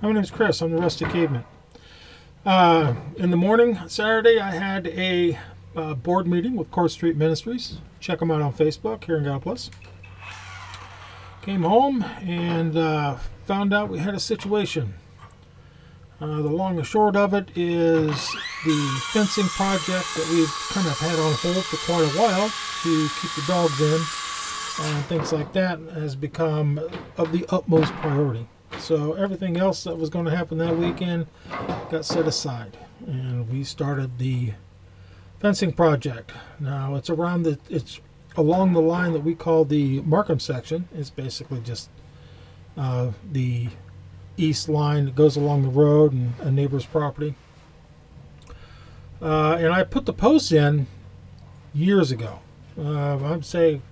My name is Chris. I'm the Rusty Caveman. In the morning, Saturday, I had a board meeting with Court Street Ministries. Check them out on Facebook here in Gallipolis. Came home and found out we had a situation. The long and short of it is the fencing project that we've kind of had on hold for quite a while to keep the dogs in and things like that has become of the utmost priority. So everything else that was going to happen that weekend got set aside, and we started the fencing project. Now it's along the line that we call the Markham section. It's basically just the east line that goes along the road and a neighbor's property. And I put the posts in years ago. I'd say,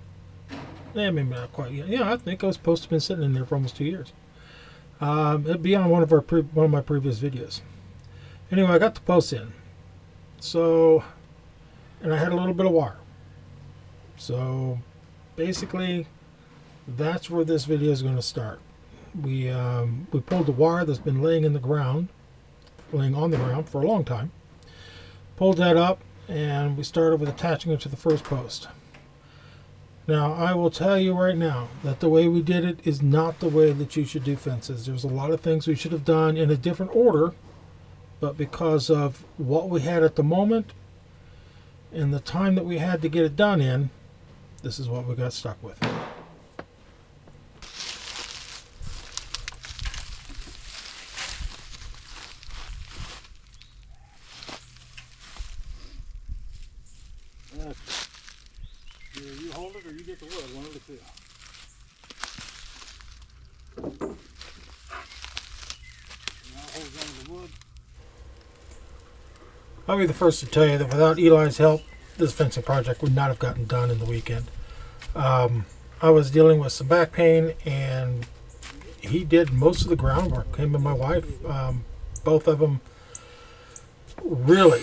maybe not quite yet. Yeah, I think those posts have been sitting in there for almost 2 years. It'd be on one of my previous videos. Anyway, I got the posts in. So, and I had a little bit of wire. So, basically, that's where this video is going to start. We pulled the wire that's been laying on the ground for a long time. Pulled that up, and we started with attaching it to the first post. Now, I will tell you right now that the way we did it is not the way that you should do fences. There's a lot of things we should have done in a different order, but because of what we had at the moment and the time that we had to get it done in, this is what we got stuck with. Either you hold it or you get the wood, one of the two. I'll hold on to the wood. I'll be the first to tell you that without Eli's help, this fencing project would not have gotten done in the weekend. I was dealing with some back pain, and he did most of the groundwork. Him and my wife, both of them really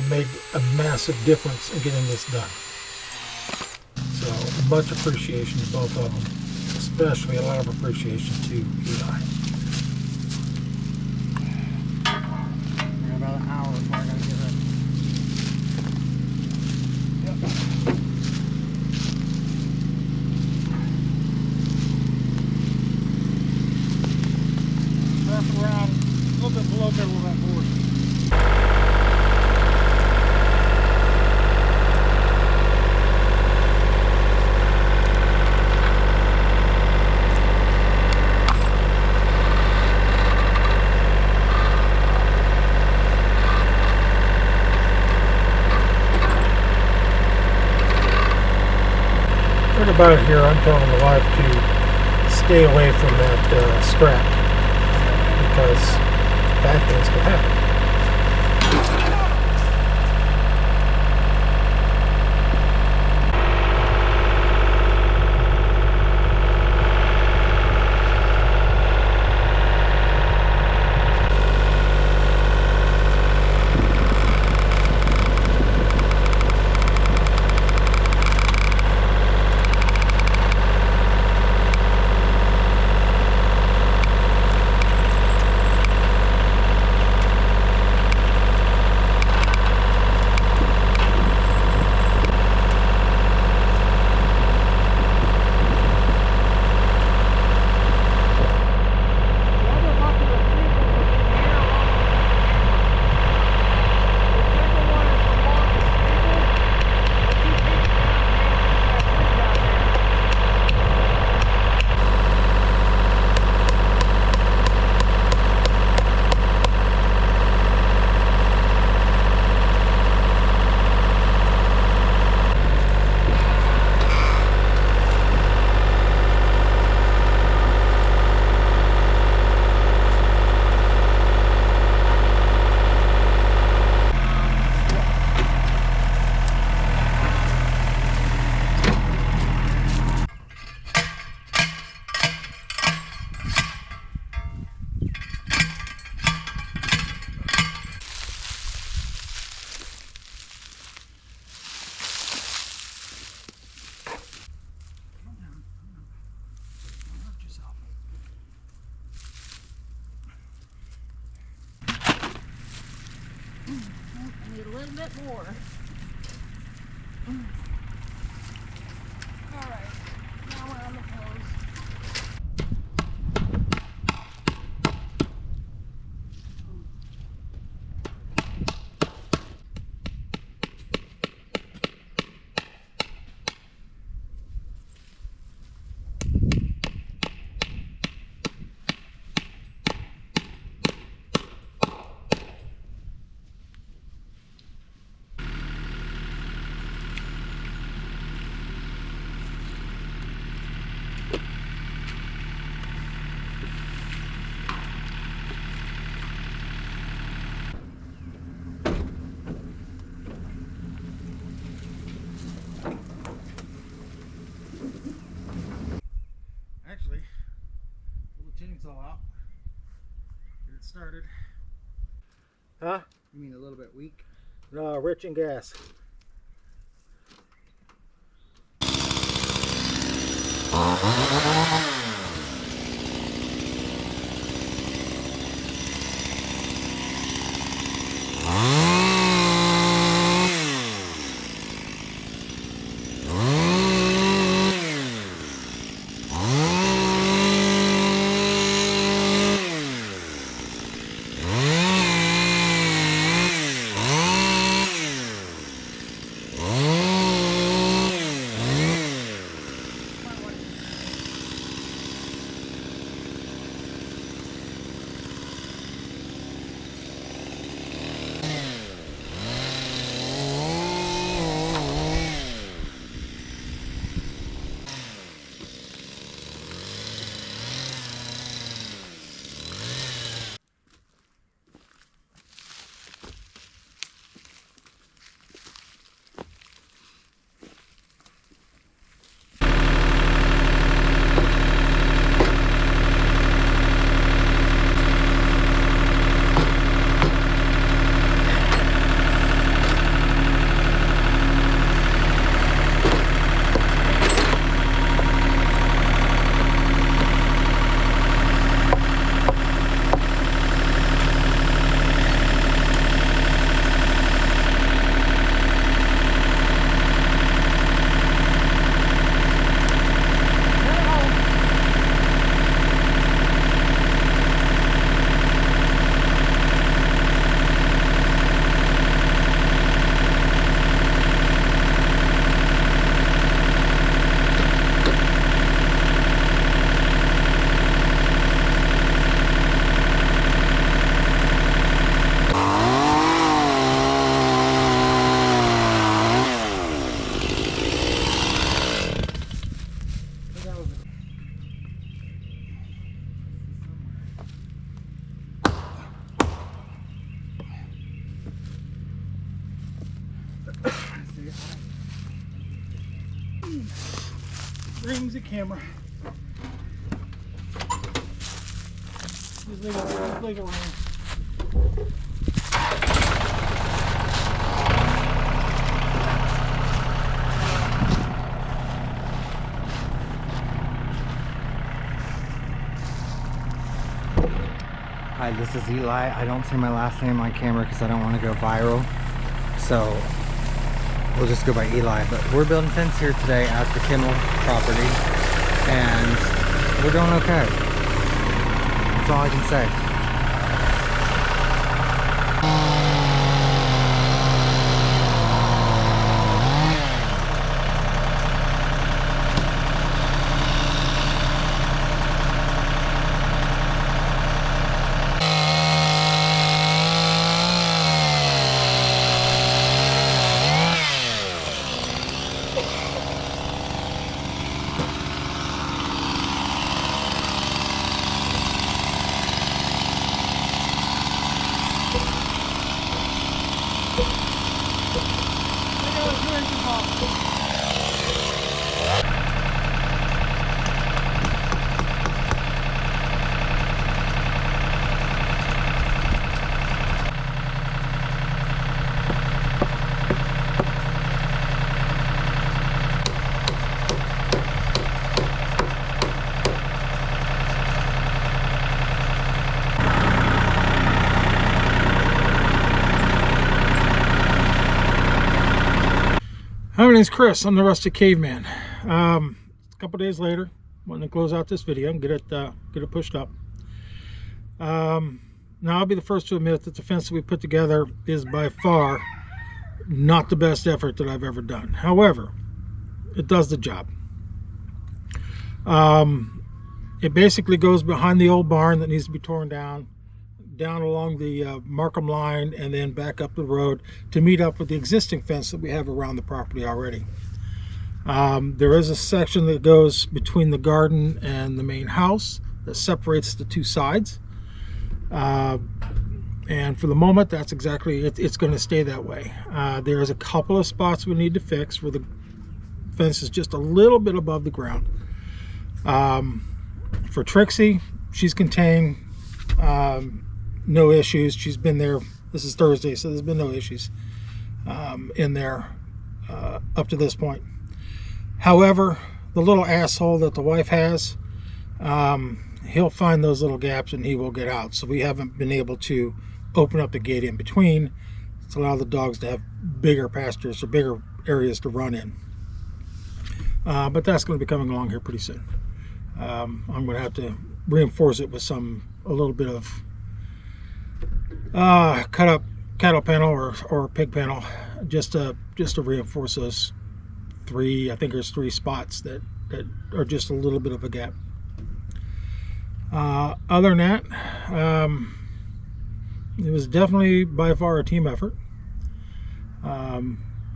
made a massive difference in getting this done. So much appreciation to both of them, especially a lot of appreciation to Eli. About an hour before I gotta get ready. Yep. Wrap around a little bit below there with that board. Right about here, I'm telling the wife to stay away from that strap because bad things could happen. I need a little bit more. Alright, now we're on the clothes. Actually, pull the chainsaw out. Get it started. Huh? You mean a little bit weak? No, rich in gas. Brings the camera. Just leave it around. Hi, this is Eli. I don't say my last name on camera because I don't want to go viral. So we'll just go by Eli. But we're building fence here today at the Kimmel property. And we're doing okay. That's all I can say. Hi, my name's Chris. I'm the Rustic Caveman. A couple days later, wanting to close out this video and get it pushed up. Now, I'll be the first to admit that the fence that we put together is by far not the best effort that I've ever done. However, it does the job. It basically goes behind the old barn that needs to be torn down along the Markham line, and then back up the road to meet up with the existing fence that we have around the property already. There is a section that goes between the garden and the main house that separates the two sides. And for the moment, that's exactly it's going to stay that way. There's a couple of spots we need to fix where the fence is just a little bit above the ground. For Trixie, she's contained. No issues. She's been there. This is Thursday, so there's been no issues in there up to this point. However, the little asshole that the wife has, he'll find those little gaps and he will get out. So we haven't been able to open up the gate in between to allow the dogs to have bigger pastures or bigger areas to run in. But that's going to be coming along here pretty soon. I'm going to have to reinforce it with a little bit of cut up cattle panel or pig panel, just to reinforce those three. I think there's 3 spots that are just a little bit of a gap. Other than that, it was definitely by far a team effort.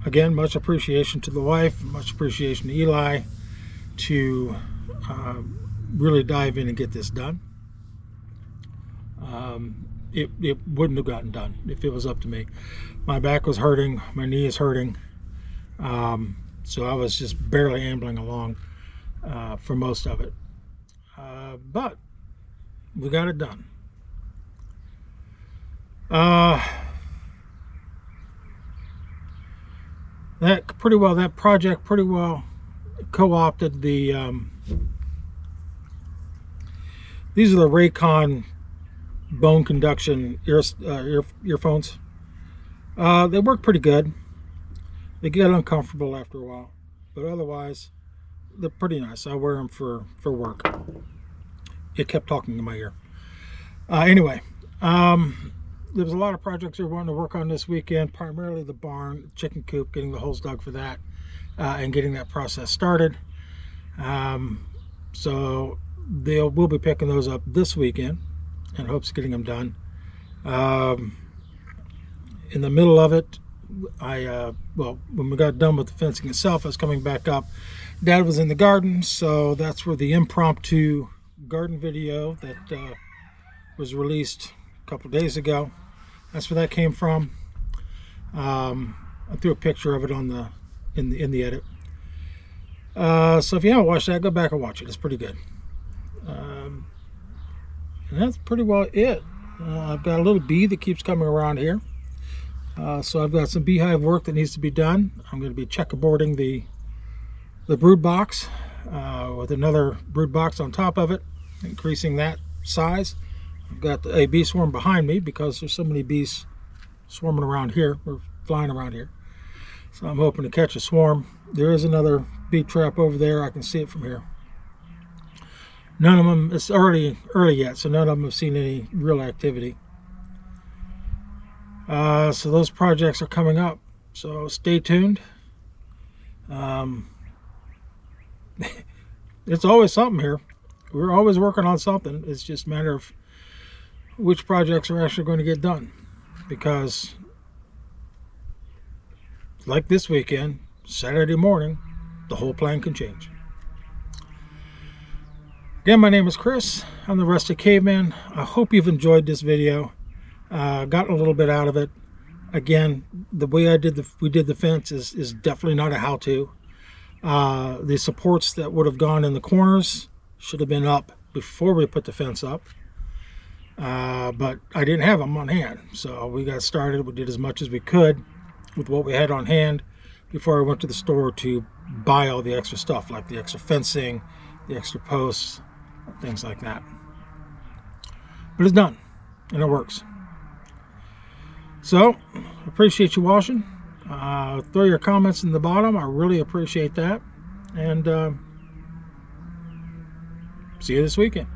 Again, much appreciation to the wife, much appreciation to Eli to really dive in and get this done. It wouldn't have gotten done if it was up to me. My back was hurting, my knee is hurting, so I was just barely ambling along for most of it. But we got it done. That project pretty well co-opted the these are the Raycon bone conduction earphones. They work pretty good. They get uncomfortable after a while, but otherwise they're pretty nice. I wear them for work. It kept talking in my ear. Anyway, there was a lot of projects we were wanting to work on this weekend, primarily the barn, chicken coop, getting the holes dug for that, and getting that process started. So we'll be picking those up this weekend in hopes of getting them done. In the middle of it, when we got done with the fencing itself, I was coming back up. Dad was in the garden, so that's where the impromptu garden video that was released a couple days ago, that's where that came from. I threw a picture of it on in the edit. So if you haven't watched that, go back and watch it. It's pretty good. And that's pretty well it. I've got a little bee that keeps coming around here. So I've got some beehive work that needs to be done. I'm going to be checkerboarding the brood box with another brood box on top of it, increasing that size. I've got a bee swarm behind me because there's so many bees swarming around here, or flying around here. So I'm hoping to catch a swarm. There is another bee trap over there. I can see it from here. None of them, it's early yet, so none of them have seen any real activity. So those projects are coming up, so stay tuned. It's always something here. We're always working on something. It's just a matter of which projects are actually going to get done, because like this weekend, Saturday morning, the whole plan can change. Again, my name is Chris. I'm the Rustic Caveman. I hope you've enjoyed this video. Gotten a little bit out of it. Again, the way we did the fence is definitely not a how-to. The supports that would have gone in the corners should have been up before we put the fence up. But I didn't have them on hand, so we got started. We did as much as we could with what we had on hand before I went to the store to buy all the extra stuff, like the extra fencing, the extra posts, things like that. But it's done, and it works. So, appreciate you watching. Throw your comments in the bottom. I really appreciate that. And see you this weekend.